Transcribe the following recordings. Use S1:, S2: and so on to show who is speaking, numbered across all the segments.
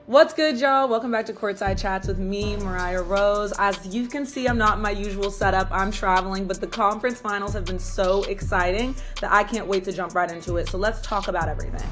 S1: What's good, y'all? Welcome back to Courtside Chats with me, Mariah Rose. As you can see, I'm not in my usual setup. I'm traveling, but the conference finals have been so exciting that I can't wait to jump right into it. So let's talk about everything.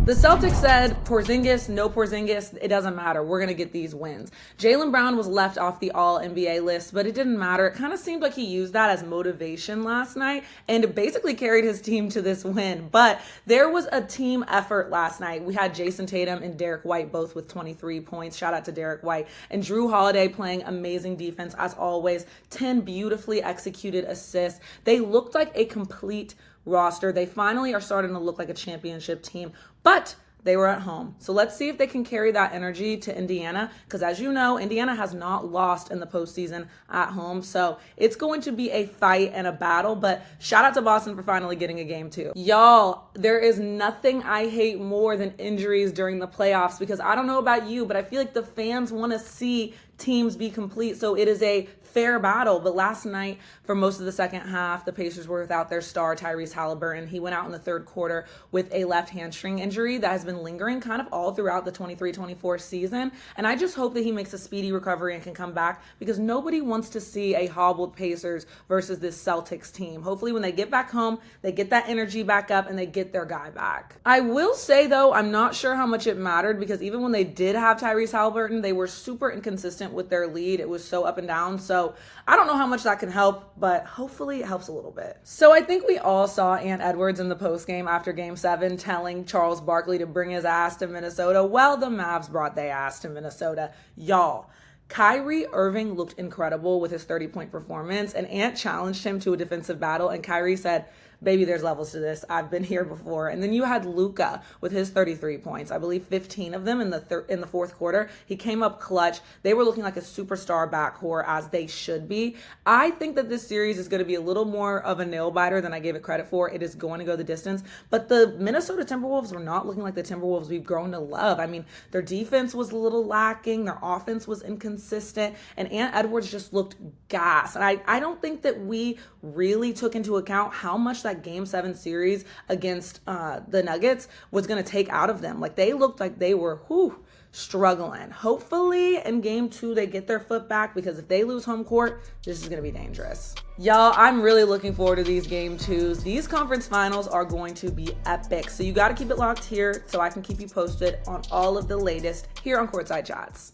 S1: The Celtics said, Porzingis, no Porzingis, it doesn't matter. We're going to get these wins. Jaylen Brown was left off the All-NBA list, but it didn't matter. It kind of seemed like he used that as motivation last night and it basically carried his team to this win. But there was a team effort last night. We had Jayson Tatum and Derrick White both with 23 points. Shout out to Derrick White. And Jrue Holiday playing amazing defense as always. 10 beautifully executed assists. They looked like a complete roster. They finally are starting to look like a championship team, but they were at home. So let's see if they can carry that energy to Indiana, because as you know, Indiana has not lost in the postseason at home. So it's going to be a fight and a battle, but shout out to Boston for finally getting a game too. Y'all, there is nothing I hate more than injuries during the playoffs, because I don't know about you, but I feel like the fans want to see teams be complete. So it is a fair battle. But last night, for most of the second half, the Pacers were without their star, Tyrese Halliburton. He went out in the third quarter with a left hamstring injury that has been lingering kind of all throughout the 23-24 season. And I just hope that he makes a speedy recovery and can come back, because nobody wants to see a hobbled Pacers versus this Celtics team. Hopefully when they get back home, they get that energy back up and they get their guy back. I will say though, I'm not sure how much it mattered, because even when they did have Tyrese Halliburton, they were super inconsistent with their lead. It was so up and down. So I don't know how much that can help, but hopefully it helps a little bit. So I think we all saw Ant Edwards in the postgame after Game 7 telling Charles Barkley to bring his ass to Minnesota. Well, the Mavs brought their ass to Minnesota. Y'all, Kyrie Irving looked incredible with his 30-point performance, and Ant challenged him to a defensive battle, and Kyrie said, baby, there's levels to this. I've been here before. And then you had Luka with his 33 points. I believe 15 of them in the fourth quarter. He came up clutch. They were looking like a superstar backcourt, as they should be. I think that this series is going to be a little more of a nail biter than I gave it credit for. It is going to go the distance. But the Minnesota Timberwolves were not looking like the Timberwolves we've grown to love. I mean, their defense was a little lacking. Their offense was inconsistent. And Ant Edwards just looked gas. And I don't think that we really took into account how much that Game 7 series against the Nuggets was going to take out of them. Like, they looked like they were struggling. Hopefully in Game 2 they get their foot back, because if they lose home court, this is going to be dangerous. Y'all, I'm really looking forward to these Game 2s. These conference finals are going to be epic. So you got to keep it locked here so I can keep you posted on all of the latest here on Courtside Chats.